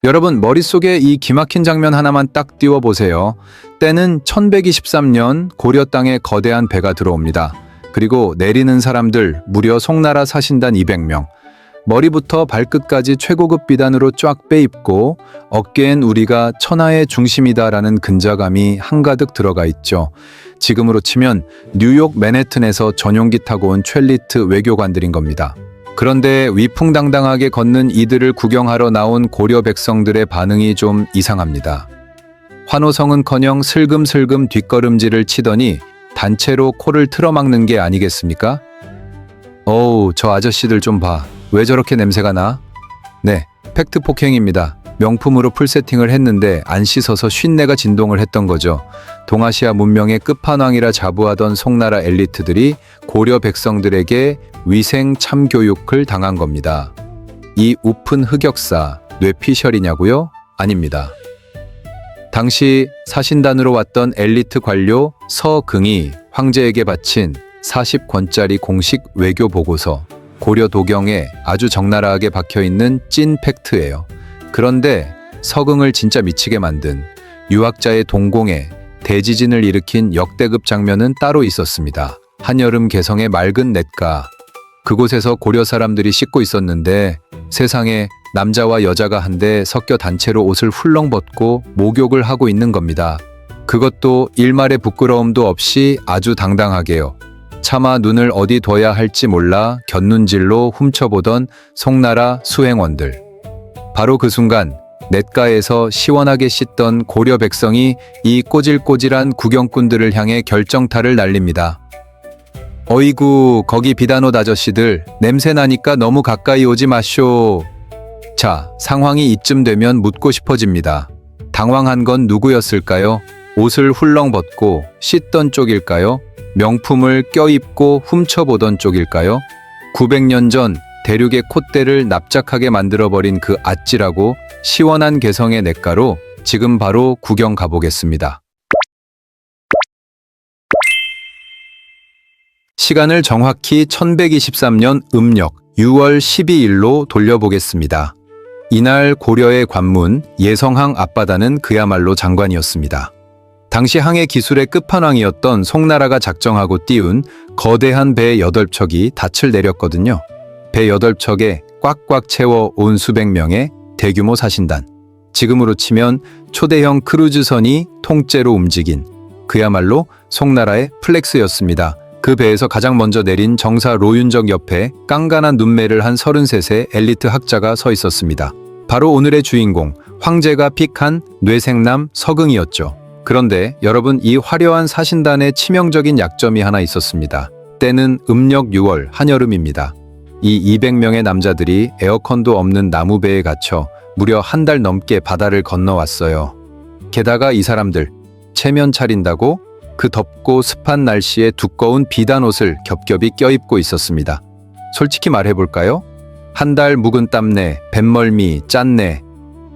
여러분 머릿속에 이 기막힌 장면 하나만 딱 띄워보세요. 때는 1123년 고려 땅에 거대한 배가 들어옵니다. 그리고 내리는 사람들 무려 송나라 사신단 200명. 머리부터 발끝까지 최고급 비단으로 쫙 빼입고 어깨엔 우리가 천하의 중심이다라는 근자감이 한가득 들어가 있죠. 지금으로 치면 뉴욕 맨해튼에서 전용기 타고 온 첼리트 외교관들인 겁니다. 그런데 위풍당당하게 걷는 이들을 구경하러 나온 고려 백성들의 반응이 좀 이상합니다. 환호성은커녕 슬금슬금 뒷걸음질을 치더니 단체로 코를 틀어막는 게 아니겠습니까? 어우, 저 아저씨들 좀 봐. 왜 저렇게 냄새가 나? 네, 팩트 폭행입니다. 명품으로 풀세팅을 했는데 안 씻어서 쉰내가 진동을 했던 거죠. 동아시아 문명의 끝판왕이라 자부하던 송나라 엘리트들이 고려 백성들에게 위생 참교육을 당한 겁니다. 이 우픈 흑역사 뇌피셜이냐고요? 아닙니다. 당시 사신단으로 왔던 엘리트 관료 서긍이 황제에게 바친 40권짜리 공식 외교 보고서, 고려 도경에 아주 적나라하게 박혀있는 찐 팩트예요. 그런데 서긍을 진짜 미치게 만든 유학자의 동공에 대지진을 일으킨 역대급 장면은 따로 있었습니다. 한여름 개성의 맑은 냇가, 그곳에서 고려 사람들이 씻고 있었는데 세상에 남자와 여자가 한데 섞여 단체로 옷을 훌렁 벗고 목욕을 하고 있는 겁니다. 그것도 일말의 부끄러움도 없이 아주 당당하게요. 차마 눈을 어디 둬야 할지 몰라 곁눈질로 훔쳐보던 송나라 수행원들. 바로 그 순간 냇가에서 시원하게 씻던 고려 백성이 이 꼬질꼬질한 구경꾼들을 향해 결정타를 날립니다. 어이구, 거기 비단옷 아저씨들, 냄새 나니까 너무 가까이 오지 마쇼. 자, 상황이 이쯤 되면 묻고 싶어집니다. 당황한 건 누구였을까요? 옷을 훌렁 벗고 씻던 쪽일까요? 명품을 껴입고 훔쳐보던 쪽일까요? 900년 전 대륙의 콧대를 납작하게 만들어버린 그 아찔하고 시원한 개성의 냇가로 지금 바로 구경 가보겠습니다. 시간을 정확히 1123년 음력 6월 12일로 돌려보겠습니다. 이날 고려의 관문 예성항 앞바다는 그야말로 장관이었습니다. 당시 항해 기술의 끝판왕이었던 송나라가 작정하고 띄운 거대한 배 8척이 닻을 내렸거든요. 배 8척에 꽉꽉 채워 온 수백 명의 대규모 사신단. 지금으로 치면 초대형 크루즈선이 통째로 움직인 그야말로 송나라의 플렉스였습니다. 그 배에서 가장 먼저 내린 정사 로윤적 옆에 깐깐한 눈매를 한 33세 엘리트 학자가 서 있었습니다. 바로 오늘의 주인공, 황제가 픽한 뇌생남 서긍이었죠. 그런데 여러분, 이 화려한 사신단의 치명적인 약점이 하나 있었습니다. 때는 음력 6월 한여름입니다. 이 200명의 남자들이 에어컨도 없는 나무배에 갇혀 무려 한 달 넘게 바다를 건너왔어요. 게다가 이 사람들 체면 차린다고 그 덥고 습한 날씨에 두꺼운 비단옷을 겹겹이 껴입고 있었습니다. 솔직히 말해볼까요? 한 달 묵은 땀내, 뱃멀미, 짠내,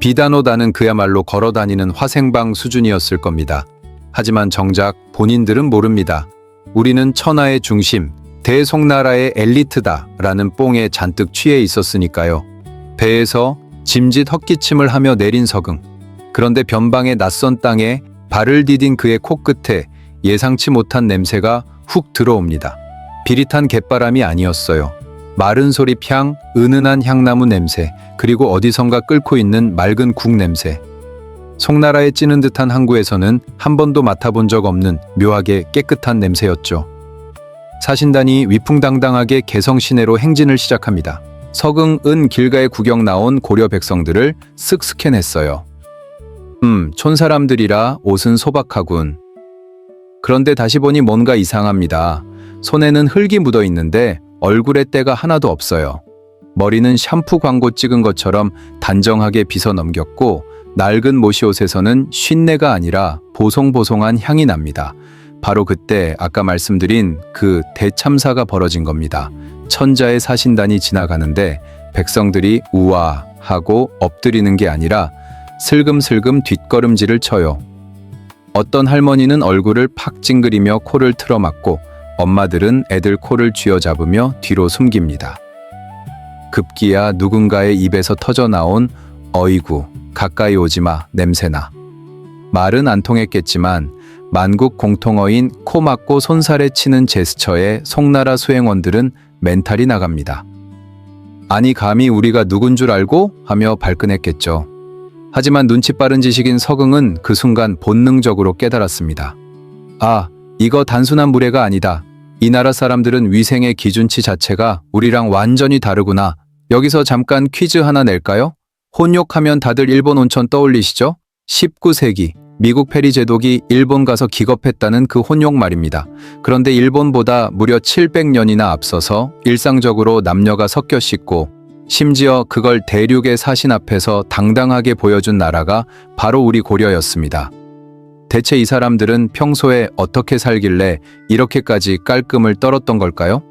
비단옷 안은 그야말로 걸어다니는 화생방 수준이었을 겁니다. 하지만 정작 본인들은 모릅니다. 우리는 천하의 중심, 대송나라의 엘리트다 라는 뽕에 잔뜩 취해 있었으니까요. 배에서 짐짓 헛기침을 하며 내린 서긍. 그런데 변방의 낯선 땅에 발을 디딘 그의 코끝에 예상치 못한 냄새가 훅 들어옵니다. 비릿한 갯바람이 아니었어요. 마른 소리향, 은은한 향나무 냄새, 그리고 어디선가 끓고 있는 맑은 국 냄새. 송나라에 찌는 듯한 항구에서는 한 번도 맡아본 적 없는 묘하게 깨끗한 냄새였죠. 사신단이 위풍당당하게 개성시내로 행진을 시작합니다. 서긍은 길가에 구경 나온 고려 백성들을 쓱 스캔했어요. 촌사람들이라 옷은 소박하군. 그런데 다시 보니 뭔가 이상합니다. 손에는 흙이 묻어 있는데 얼굴에 때가 하나도 없어요. 머리는 샴푸 광고 찍은 것처럼 단정하게 빗어 넘겼고 낡은 모시옷에서는 쉰내가 아니라 보송보송한 향이 납니다. 바로 그때 아까 말씀드린 그 대참사가 벌어진 겁니다. 천자의 사신단이 지나가는데 백성들이 우와 하고 엎드리는 게 아니라 슬금슬금 뒷걸음질을 쳐요. 어떤 할머니는 얼굴을 팍 찡그리며 코를 틀어막고 엄마들은 애들 코를 쥐어잡으며 뒤로 숨깁니다. 급기야 누군가의 입에서 터져나온 어이구, 가까이 오지마, 냄새나. 말은 안 통했겠지만 만국 공통어인 코 막고 손살에 치는 제스처에 송나라 수행원들은 멘탈이 나갑니다. 아니 감히 우리가 누군 줄 알고? 하며 발끈했겠죠. 하지만 눈치 빠른 지식인 서경은 그 순간 본능적으로 깨달았습니다. 아, 이거 단순한 무례가 아니다. 이 나라 사람들은 위생의 기준치 자체가 우리랑 완전히 다르구나. 여기서 잠깐 퀴즈 하나 낼까요? 혼욕하면 다들 일본 온천 떠올리시죠? 19세기 미국 페리 제독이 일본 가서 기겁했다는 그 혼욕 말입니다. 그런데 일본보다 무려 700년이나 앞서서 일상적으로 남녀가 섞여 씻고 심지어 그걸 대륙의 사신 앞에서 당당하게 보여준 나라가 바로 우리 고려였습니다. 대체 이 사람들은 평소에 어떻게 살길래 이렇게까지 깔끔을 떨었던 걸까요?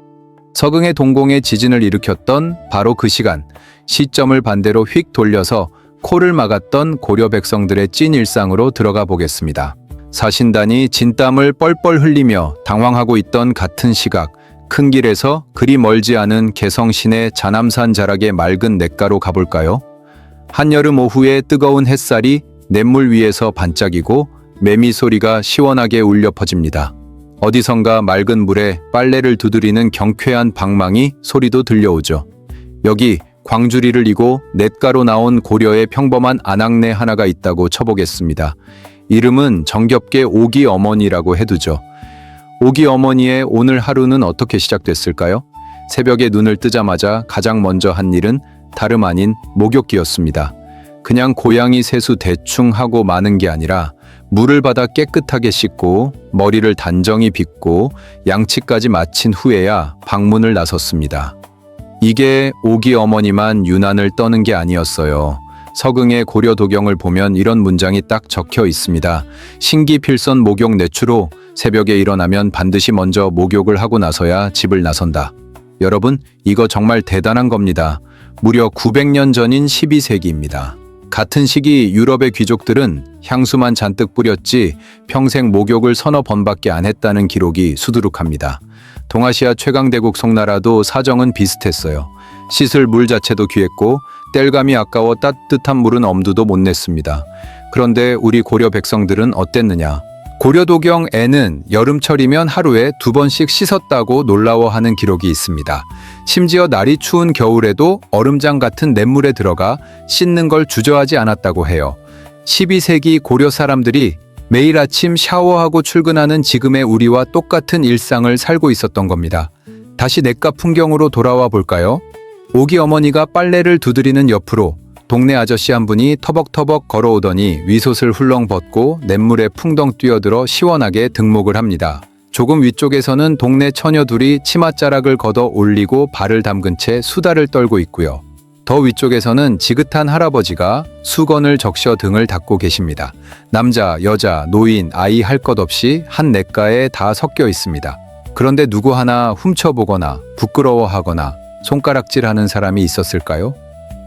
서경의 동공에 지진을 일으켰던 바로 그 시간, 시점을 반대로 휙 돌려서 코를 막았던 고려 백성들의 찐 일상으로 들어가 보겠습니다. 사신단이 진땀을 뻘뻘 흘리며 당황하고 있던 같은 시각, 큰 길에서 그리 멀지 않은 개성시내 자남산 자락의 맑은 냇가로 가볼까요? 한여름 오후의 뜨거운 햇살이 냇물 위에서 반짝이고 매미 소리가 시원하게 울려 퍼집니다. 어디선가 맑은 물에 빨래를 두드리는 경쾌한 방망이 소리도 들려오죠. 여기 광주리를 이고 냇가로 나온 고려의 평범한 안악내 하나가 있다고 쳐보겠습니다. 이름은 정겹게 오기 어머니라고 해두죠. 오기 어머니의 오늘 하루는 어떻게 시작됐을까요? 새벽에 눈을 뜨자마자 가장 먼저 한 일은 다름 아닌 목욕기였습니다. 그냥 고양이 세수 대충 하고 마는 게 아니라 물을 받아 깨끗하게 씻고 머리를 단정히 빗고 양치까지 마친 후에야 방문을 나섰습니다. 이게 오기 어머니만 유난을 떠는 게 아니었어요. 서경의 고려도경을 보면 이런 문장이 딱 적혀 있습니다. 신기필선 목욕 내추로 새벽에 일어나면 반드시 먼저 목욕을 하고 나서야 집을 나선다. 여러분, 이거 정말 대단한 겁니다. 무려 900년 전인 12세기입니다. 같은 시기 유럽의 귀족들은 향수만 잔뜩 뿌렸지 평생 목욕을 서너 번밖에 안 했다는 기록이 수두룩합니다. 동아시아 최강대국 송나라도 사정은 비슷했어요. 씻을 물 자체도 귀했고 땔감이 아까워 따뜻한 물은 엄두도 못 냈습니다. 그런데 우리 고려 백성들은 어땠느냐? 고려도경에는 여름철이면 하루에 2번씩 씻었다고 놀라워하는 기록이 있습니다. 심지어 날이 추운 겨울에도 얼음장 같은 냇물에 들어가 씻는 걸 주저하지 않았다고 해요. 12세기 고려 사람들이 매일 아침 샤워하고 출근하는 지금의 우리와 똑같은 일상을 살고 있었던 겁니다. 다시 냇가 풍경으로 돌아와 볼까요? 오기 어머니가 빨래를 두드리는 옆으로 동네 아저씨 한 분이 터벅터벅 걸어오더니 위솥을 훌렁 벗고 냇물에 풍덩 뛰어들어 시원하게 등목을 합니다. 조금 위쪽에서는 동네 처녀 둘이 치맛자락을 걷어 올리고 발을 담근 채 수다를 떨고 있고요. 더 위쪽에서는 지긋한 할아버지가 수건을 적셔 등을 닦고 계십니다. 남자, 여자, 노인, 아이 할 것 없이 한 냇가에 다 섞여 있습니다. 그런데 누구 하나 훔쳐보거나 부끄러워하거나 손가락질하는 사람이 있었을까요?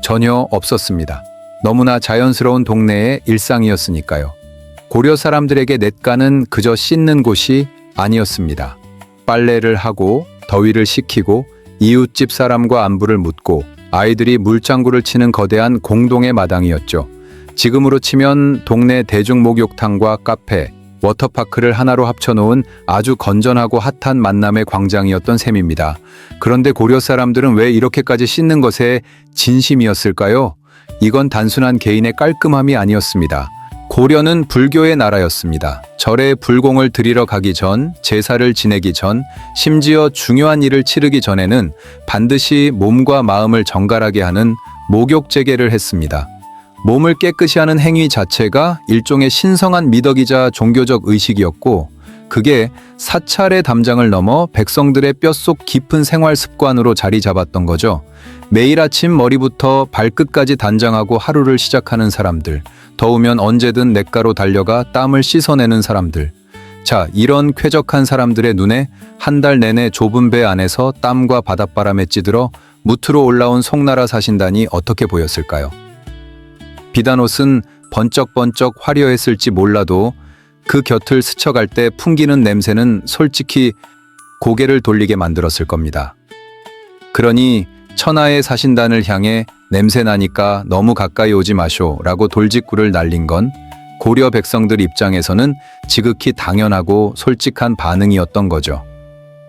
전혀 없었습니다. 너무나 자연스러운 동네의 일상이었으니까요. 고려 사람들에게 냇가는 그저 씻는 곳이 아니었습니다. 빨래를 하고 더위를 식히고 이웃집 사람과 안부를 묻고 아이들이 물장구를 치는 거대한 공동의 마당이었죠. 지금으로 치면 동네 대중목욕탕과 카페, 워터파크를 하나로 합쳐놓은 아주 건전하고 핫한 만남의 광장이었던 셈입니다. 그런데 고려 사람들은 왜 이렇게까지 씻는 것에 진심이었을까요? 이건 단순한 개인의 깔끔함이 아니었습니다. 고려는 불교의 나라였습니다. 절에 불공을 드리러 가기 전, 제사를 지내기 전, 심지어 중요한 일을 치르기 전에는 반드시 몸과 마음을 정갈하게 하는 목욕제계를 했습니다. 몸을 깨끗이 하는 행위 자체가 일종의 신성한 미덕이자 종교적 의식이었고 그게 사찰의 담장을 넘어 백성들의 뼛속 깊은 생활 습관으로 자리 잡았던 거죠. 매일 아침 머리부터 발끝까지 단장하고 하루를 시작하는 사람들, 더우면 언제든 냇가로 달려가 땀을 씻어내는 사람들. 자, 이런 쾌적한 사람들의 눈에 한 달 내내 좁은 배 안에서 땀과 바닷바람에 찌들어 무트로 올라온 송나라 사신단이 어떻게 보였을까요? 비단옷은 번쩍번쩍 화려했을지 몰라도 그 곁을 스쳐갈 때 풍기는 냄새는 솔직히 고개를 돌리게 만들었을 겁니다. 그러니 천하의 사신단을 향해 냄새 나니까 너무 가까이 오지 마쇼 라고 돌직구를 날린 건 고려 백성들 입장에서는 지극히 당연하고 솔직한 반응이었던 거죠.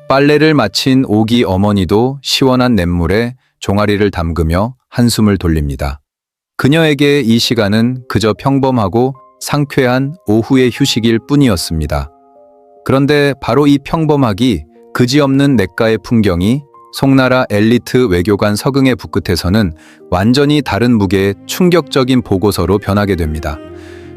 빨래를 마친 오기 어머니도 시원한 냇물에 종아리를 담그며 한숨을 돌립니다. 그녀에게 이 시간은 그저 평범하고 상쾌한 오후의 휴식일 뿐이었습니다. 그런데 바로 이 평범하기 그지없는 냇가의 풍경이 송나라 엘리트 외교관 서긍의 붓끝에서는 완전히 다른 무게의 충격적인 보고서로 변하게 됩니다.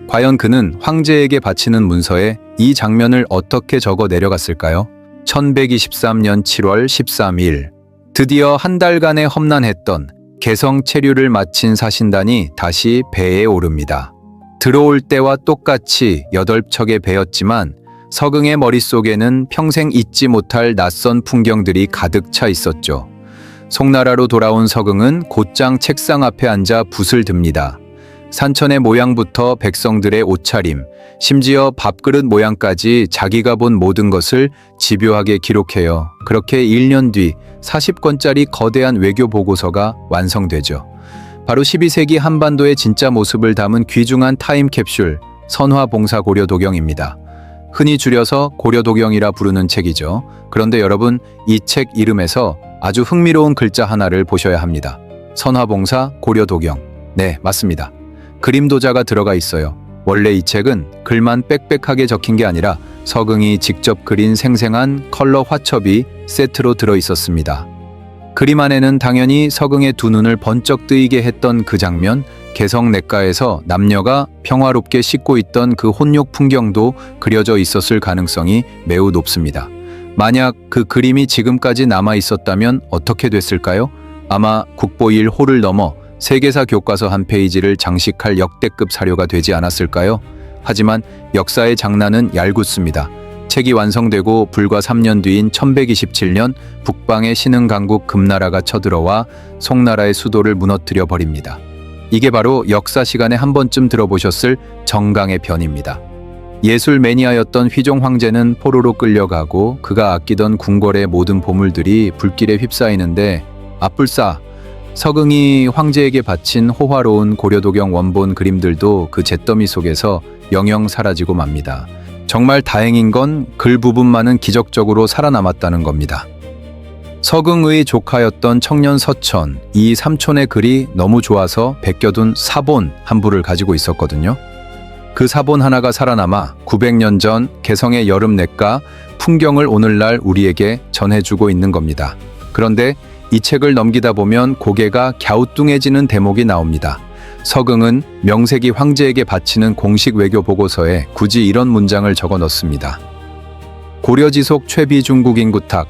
과연 그는 황제에게 바치는 문서에 이 장면을 어떻게 적어 내려갔을까요? 1123년 7월 13일, 드디어 한 달간의 험난했던 개성 체류를 마친 사신단이 다시 배에 오릅니다. 들어올 때와 똑같이 8척의 배였지만 서긍의 머릿속에는 평생 잊지 못할 낯선 풍경들이 가득 차 있었죠. 송나라로 돌아온 서긍은 곧장 책상 앞에 앉아 붓을 듭니다. 산천의 모양부터 백성들의 옷차림, 심지어 밥그릇 모양까지 자기가 본 모든 것을 집요하게 기록해요. 그렇게 1년 뒤 40권짜리 거대한 외교 보고서가 완성되죠. 바로 12세기 한반도의 진짜 모습을 담은 귀중한 타임캡슐 선화봉사 고려도경입니다. 흔히 줄여서 고려도경이라 부르는 책이죠. 그런데 여러분, 이 책 이름에서 아주 흥미로운 글자 하나를 보셔야 합니다. 선화봉사 고려도경. 네, 맞습니다. 그림 도자가 들어가 있어요. 원래 이 책은 글만 빽빽하게 적힌 게 아니라 서긍이 직접 그린 생생한 컬러 화첩이 세트로 들어 있었습니다. 그림 안에는 당연히 서긍의 두 눈을 번쩍 뜨이게 했던 그 장면, 개성 냇가에서 남녀가 평화롭게 씻고 있던 그 혼욕 풍경도 그려져 있었을 가능성이 매우 높습니다. 만약 그 그림이 지금까지 남아 있었다면 어떻게 됐을까요? 아마 국보 1호를 넘어 세계사 교과서 한 페이지를 장식할 역대급 사료가 되지 않았을까요? 하지만 역사의 장난은 얄궂습니다. 책이 완성되고 불과 3년 뒤인 1127년 북방의 신흥 강국 금나라가 쳐들어와 송나라의 수도를 무너뜨려 버립니다. 이게 바로 역사 시간에 한 번쯤 들어보셨을 정강의 변입니다. 예술 매니아였던 휘종 황제는 포로로 끌려가고 그가 아끼던 궁궐의 모든 보물들이 불길에 휩싸이는데 앞불싸 서긍이 황제에게 바친 호화로운 고려도경 원본 그림들도 그 잿더미 속에서 영영 사라지고 맙니다. 정말 다행인 건 글 부분만은 기적적으로 살아남았다는 겁니다. 서긍의 조카였던 청년 서천, 이 삼촌의 글이 너무 좋아서 베껴둔 사본 한 부를 가지고 있었거든요. 그 사본 하나가 살아남아 900년 전 개성의 여름 냇가 풍경을 오늘날 우리에게 전해주고 있는 겁니다. 그런데 이 책을 넘기다 보면 고개가 갸우뚱해지는 대목이 나옵니다. 서긍은 명색이 황제에게 바치는 공식 외교 보고서에 굳이 이런 문장을 적어 넣습니다. 고려지속 최비 중국인 구탁.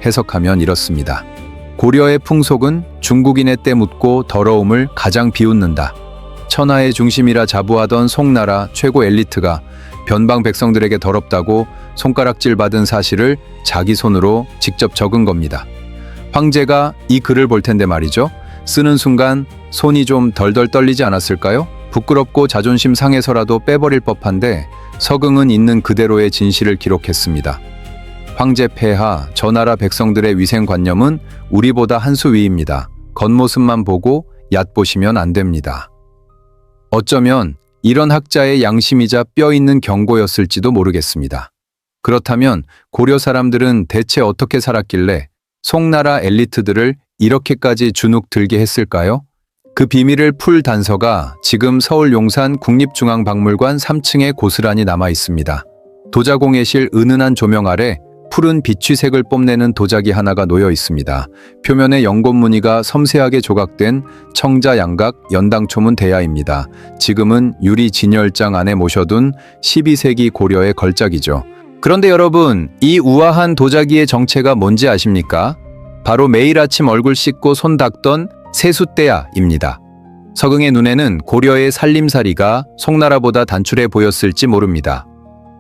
해석하면 이렇습니다. 고려의 풍속은 중국인의 때 묻고 더러움을 가장 비웃는다. 천하의 중심이라 자부하던 송나라 최고 엘리트가 변방 백성들에게 더럽다고 손가락질 받은 사실을 자기 손으로 직접 적은 겁니다. 황제가 이 글을 볼 텐데 말이죠. 쓰는 순간 손이 좀 덜덜 떨리지 않았을까요? 부끄럽고 자존심 상해서라도 빼버릴 법한데 서긍은 있는 그대로의 진실을 기록했습니다. 황제 폐하, 저 나라 백성들의 위생관념은 우리보다 한 수 위입니다. 겉모습만 보고 얕보시면 안 됩니다. 어쩌면 이런 학자의 양심이자 뼈 있는 경고였을지도 모르겠습니다. 그렇다면 고려 사람들은 대체 어떻게 살았길래 송나라 엘리트들을 이렇게까지 주눅 들게 했을까요? 그 비밀을 풀 단서가 지금 서울 용산 국립중앙박물관 3층에 고스란히 남아 있습니다. 도자공예실 은은한 조명 아래 푸른 비취색을 뽐내는 도자기 하나가 놓여 있습니다. 표면에 연꽃 무늬가 섬세하게 조각된 청자 양각 연당초문 대야입니다. 지금은 유리 진열장 안에 모셔둔 12세기 고려의 걸작이죠. 그런데 여러분, 이 우아한 도자기의 정체가 뭔지 아십니까? 바로 매일 아침 얼굴 씻고 손 닦던 세숫대야입니다. 서긍의 눈에는 고려의 살림살이가 송나라보다 단출해 보였을지 모릅니다.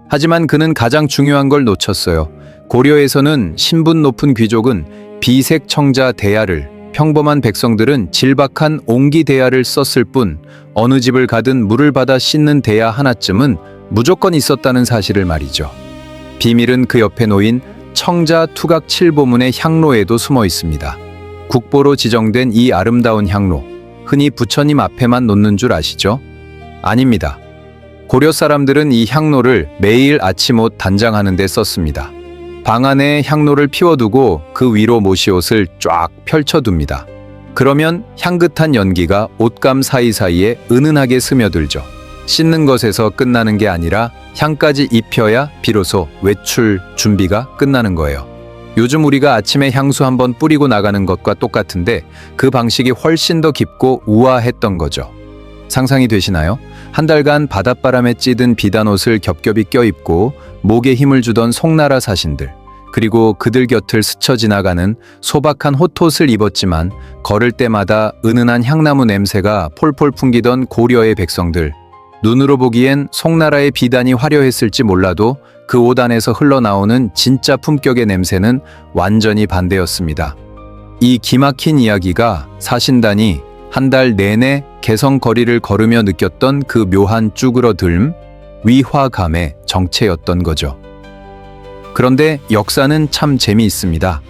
하지만 그는 가장 중요한 걸 놓쳤어요. 고려에서는 신분 높은 귀족은 비색 청자 대야를, 평범한 백성들은 질박한 옹기 대야를 썼을 뿐 어느 집을 가든 물을 받아 씻는 대야 하나쯤은 무조건 있었다는 사실을 말이죠. 비밀은 그 옆에 놓인 청자 투각 7보문의 향로에도 숨어 있습니다. 국보로 지정된 이 아름다운 향로, 흔히 부처님 앞에만 놓는 줄 아시죠? 아닙니다. 고려 사람들은 이 향로를 매일 아침옷 단장하는 데 썼습니다. 방 안에 향로를 피워두고 그 위로 모시옷을 쫙 펼쳐둡니다. 그러면 향긋한 연기가 옷감 사이사이에 은은하게 스며들죠. 씻는 것에서 끝나는 게 아니라 향까지 입혀야 비로소 외출 준비가 끝나는 거예요. 요즘 우리가 아침에 향수 한번 뿌리고 나가는 것과 똑같은데 그 방식이 훨씬 더 깊고 우아했던 거죠. 상상이 되시나요? 한 달간 바닷바람에 찌든 비단옷을 겹겹이 껴입고 목에 힘을 주던 송나라 사신들, 그리고 그들 곁을 스쳐 지나가는 소박한 홑옷을 입었지만 걸을 때마다 은은한 향나무 냄새가 폴폴 풍기던 고려의 백성들, 눈으로 보기엔 송나라의 비단이 화려했을지 몰라도 그 옷 안에서 흘러나오는 진짜 품격의 냄새는 완전히 반대였습니다. 이 기막힌 이야기가 사신단이 한 달 내내 개성 거리를 걸으며 느꼈던 그 묘한 쭈그러들음, 위화감의 정체였던 거죠. 그런데 역사는 참 재미있습니다.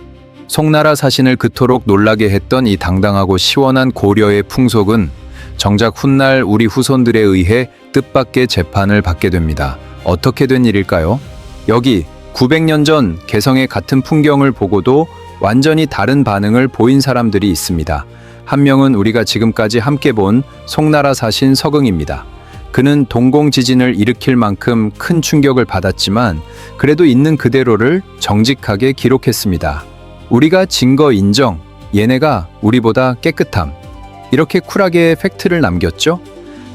송나라 사신을 그토록 놀라게 했던 이 당당하고 시원한 고려의 풍속은 정작 훗날 우리 후손들에 의해 뜻밖의 재판을 받게 됩니다. 어떻게 된 일일까요? 여기 900년 전 개성의 같은 풍경을 보고도 완전히 다른 반응을 보인 사람들이 있습니다. 한 명은 우리가 지금까지 함께 본 송나라 사신 서긍입니다. 그는 동공지진을 일으킬 만큼 큰 충격을 받았지만 그래도 있는 그대로를 정직하게 기록했습니다. 우리가 증거 인정, 얘네가 우리보다 깨끗함. 이렇게 쿨하게 팩트를 남겼죠?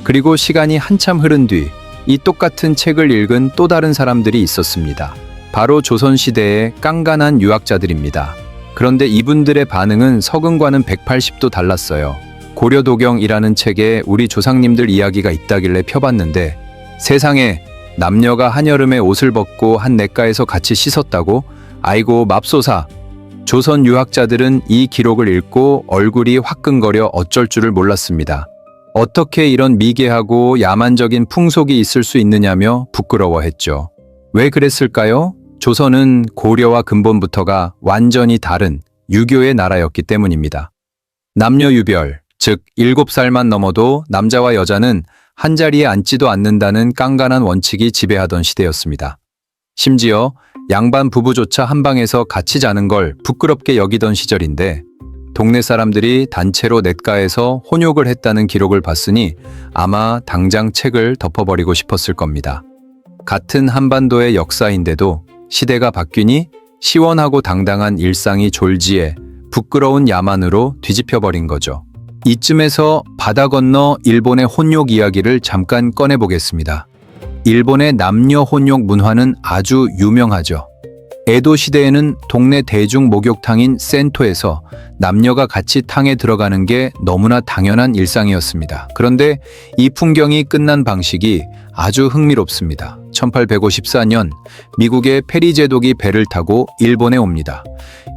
그리고 시간이 한참 흐른 뒤 이 똑같은 책을 읽은 또 다른 사람들이 있었습니다. 바로 조선시대의 깐깐한 유학자들입니다. 그런데 이분들의 반응은 서긍과는 180도 달랐어요. 고려도경이라는 책에 우리 조상님들 이야기가 있다길래 펴봤는데 세상에 남녀가 한여름에 옷을 벗고 한 냇가에서 같이 씻었다고? 아이고 맙소사. 조선 유학자들은 이 기록을 읽고 얼굴이 화끈거려 어쩔 줄을 몰랐습니다. 어떻게 이런 미개하고 야만적인 풍속이 있을 수 있느냐며 부끄러워했죠. 왜 그랬을까요? 조선은 고려와 근본부터가 완전히 다른 유교의 나라였기 때문입니다. 남녀 유별, 즉 7살만 넘어도 남자와 여자는 한자리에 앉지도 않는다는 깐깐한 원칙이 지배하던 시대였습니다. 심지어 양반 부부조차 한 방에서 같이 자는 걸 부끄럽게 여기던 시절인데 동네 사람들이 단체로 냇가에서 혼욕을 했다는 기록을 봤으니 아마 당장 책을 덮어버리고 싶었을 겁니다. 같은 한반도의 역사인데도 시대가 바뀌니 시원하고 당당한 일상이 졸지에 부끄러운 야만으로 뒤집혀버린 거죠. 이쯤에서 바다 건너 일본의 혼욕 이야기를 잠깐 꺼내보겠습니다. 일본의 남녀 혼욕 문화는 아주 유명하죠. 에도 시대에는 동네 대중 목욕탕인 센토에서 남녀가 같이 탕에 들어가는 게 너무나 당연한 일상이었습니다. 그런데 이 풍경이 끝난 방식이 아주 흥미롭습니다. 1854년 미국의 페리 제독이 배를 타고 일본에 옵니다.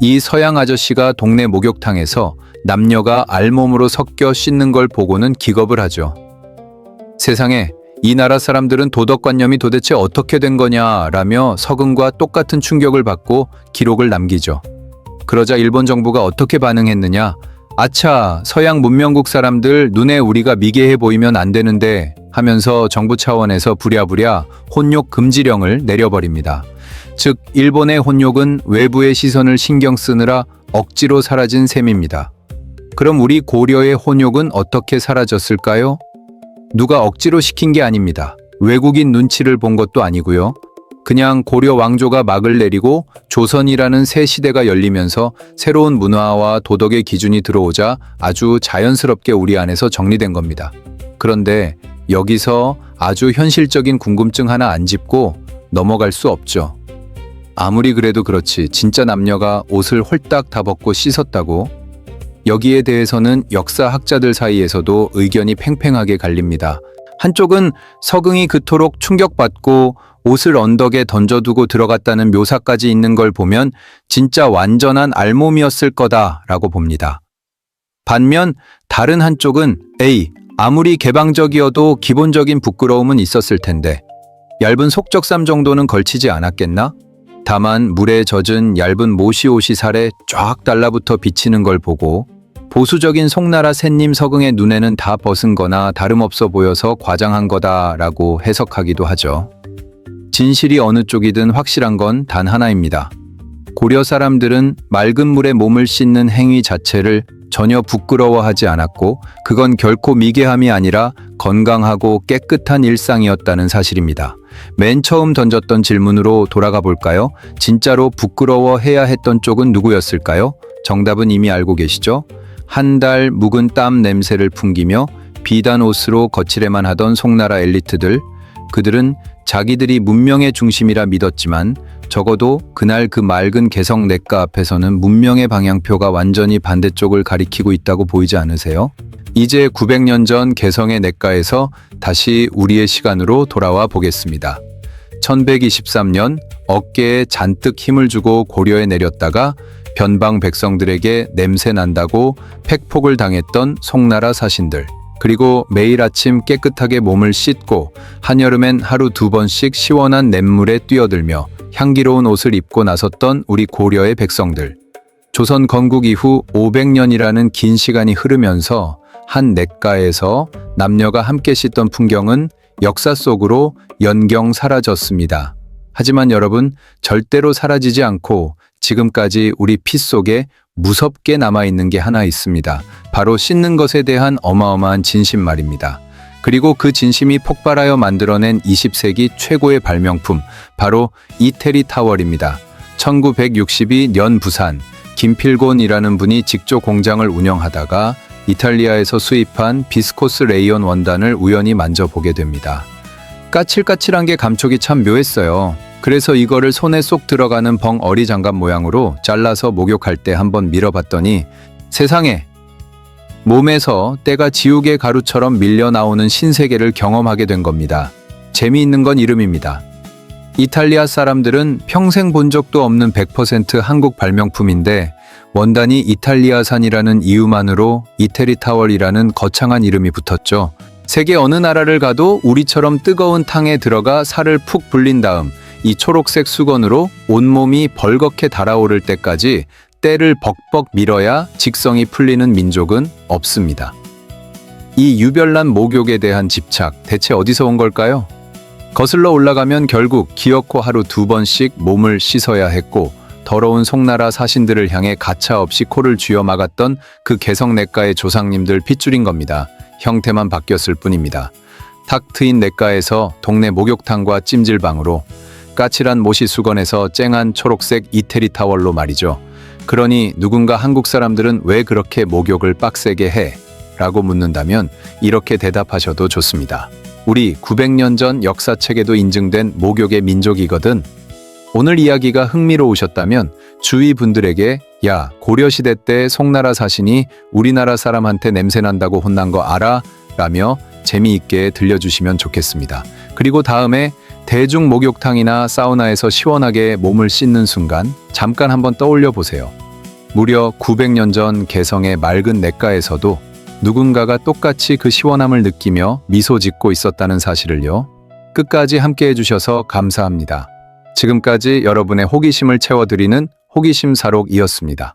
이 서양 아저씨가 동네 목욕탕에서 남녀가 알몸으로 섞여 씻는 걸 보고는 기겁을 하죠. 세상에 이 나라 사람들은 도덕관념이 도대체 어떻게 된 거냐라며 서긍과 똑같은 충격을 받고 기록을 남기죠. 그러자 일본 정부가 어떻게 반응했느냐? 아차, 서양 문명국 사람들 눈에 우리가 미개해 보이면 안 되는데 하면서 정부 차원에서 부랴부랴 혼욕 금지령을 내려버립니다. 즉, 일본의 혼욕은 외부의 시선을 신경 쓰느라 억지로 사라진 셈입니다. 그럼 우리 고려의 혼욕은 어떻게 사라졌을까요? 누가 억지로 시킨 게 아닙니다. 외국인 눈치를 본 것도 아니고요. 그냥 고려 왕조가 막을 내리고 조선이라는 새 시대가 열리면서 새로운 문화와 도덕의 기준이 들어오자 아주 자연스럽게 우리 안에서 정리된 겁니다. 그런데 여기서 아주 현실적인 궁금증 하나 안 짚고 넘어갈 수 없죠. 아무리 그래도 그렇지 진짜 남녀가 옷을 홀딱 다 벗고 씻었다고? 여기에 대해서는 역사학자들 사이에서도 의견이 팽팽하게 갈립니다. 한쪽은 서긍이 그토록 충격받고 옷을 언덕에 던져두고 들어갔다는 묘사까지 있는 걸 보면 진짜 완전한 알몸이었을 거다라고 봅니다. 반면 다른 한쪽은 아무리 개방적이어도 기본적인 부끄러움은 있었을 텐데 얇은 속적삼 정도는 걸치지 않았겠나? 다만 물에 젖은 얇은 모시옷이 살에 쫙 달라붙어 비치는 걸 보고 보수적인 송나라 샌님 서긍의 눈에는 다 벗은 거나 다름없어 보여서 과장한 거다라고 해석하기도 하죠. 진실이 어느 쪽이든 확실한 건 단 하나입니다. 고려 사람들은 맑은 물에 몸을 씻는 행위 자체를 전혀 부끄러워하지 않았고 그건 결코 미개함이 아니라 건강하고 깨끗한 일상이었다는 사실입니다. 맨 처음 던졌던 질문으로 돌아가 볼까요? 진짜로 부끄러워해야 했던 쪽은 누구였을까요? 정답은 이미 알고 계시죠? 한 달 묵은 땀 냄새를 풍기며 비단 옷으로 거칠에만 하던 송나라 엘리트들, 그들은 자기들이 문명의 중심이라 믿었지만 적어도 그날 그 맑은 개성 냇가 앞에서는 문명의 방향표가 완전히 반대쪽을 가리키고 있다고 보이지 않으세요? 이제 900년 전 개성의 냇가에서 다시 우리의 시간으로 돌아와 보겠습니다. 1123년 어깨에 잔뜩 힘을 주고 고려에 내렸다가 변방 백성들에게 냄새 난다고 팩폭을 당했던 송나라 사신들, 그리고 매일 아침 깨끗하게 몸을 씻고 한여름엔 하루 2번씩 시원한 냇물에 뛰어들며 향기로운 옷을 입고 나섰던 우리 고려의 백성들. 조선 건국 이후 500년이라는 긴 시간이 흐르면서 한 냇가에서 남녀가 함께 씻던 풍경은 역사 속으로 연경 사라졌습니다. 하지만 여러분, 절대로 사라지지 않고 지금까지 우리 피 속에 무섭게 남아있는 게 하나 있습니다. 바로 씻는 것에 대한 어마어마한 진심 말입니다. 그리고 그 진심이 폭발하여 만들어낸 20세기 최고의 발명품, 바로 이태리 타월입니다. 1962년 부산, 김필곤이라는 분이 직접 공장을 운영하다가 이탈리아에서 수입한 비스코스 레이온 원단을 우연히 만져보게 됩니다. 까칠까칠한 게 감촉이 참 묘했어요. 그래서 이거를 손에 쏙 들어가는 벙어리 장갑 모양으로 잘라서 목욕할 때 한번 밀어봤더니 세상에! 몸에서 때가 지우개 가루처럼 밀려 나오는 신세계를 경험하게 된 겁니다. 재미있는 건 이름입니다. 이탈리아 사람들은 평생 본 적도 없는 100% 한국 발명품인데 원단이 이탈리아산이라는 이유만으로 이태리 타월이라는 거창한 이름이 붙었죠. 세계 어느 나라를 가도 우리처럼 뜨거운 탕에 들어가 살을 푹 불린 다음 이 초록색 수건으로 온몸이 벌겋게 달아오를 때까지 때를 벅벅 밀어야 직성이 풀리는 민족은 없습니다. 이 유별난 목욕에 대한 집착, 대체 어디서 온 걸까요? 거슬러 올라가면 결국 기어코 하루 2번씩 몸을 씻어야 했고 더러운 송나라 사신들을 향해 가차없이 코를 쥐어 막았던 그 개성 냇가의 조상님들 핏줄인 겁니다. 형태만 바뀌었을 뿐입니다. 탁 트인 냇가에서 동네 목욕탕과 찜질방으로, 까칠한 모시 수건에서 쨍한 초록색 이태리 타월로 말이죠. 그러니 누군가 한국 사람들은 왜 그렇게 목욕을 빡세게 해? 라고 묻는다면 이렇게 대답하셔도 좋습니다. 우리 900년 전 역사책에도 인증된 목욕의 민족이거든. 오늘 이야기가 흥미로우셨다면 주위 분들에게 야, 고려시대 때 송나라 사신이 우리나라 사람한테 냄새난다고 혼난 거 알아? 라며 재미있게 들려주시면 좋겠습니다. 그리고 다음에 대중 목욕탕이나 사우나에서 시원하게 몸을 씻는 순간 잠깐 한번 떠올려 보세요. 무려 900년 전 개성의 맑은 냇가에서도 누군가가 똑같이 그 시원함을 느끼며 미소 짓고 있었다는 사실을요. 끝까지 함께 해주셔서 감사합니다. 지금까지 여러분의 호기심을 채워드리는 호기심 사록이었습니다.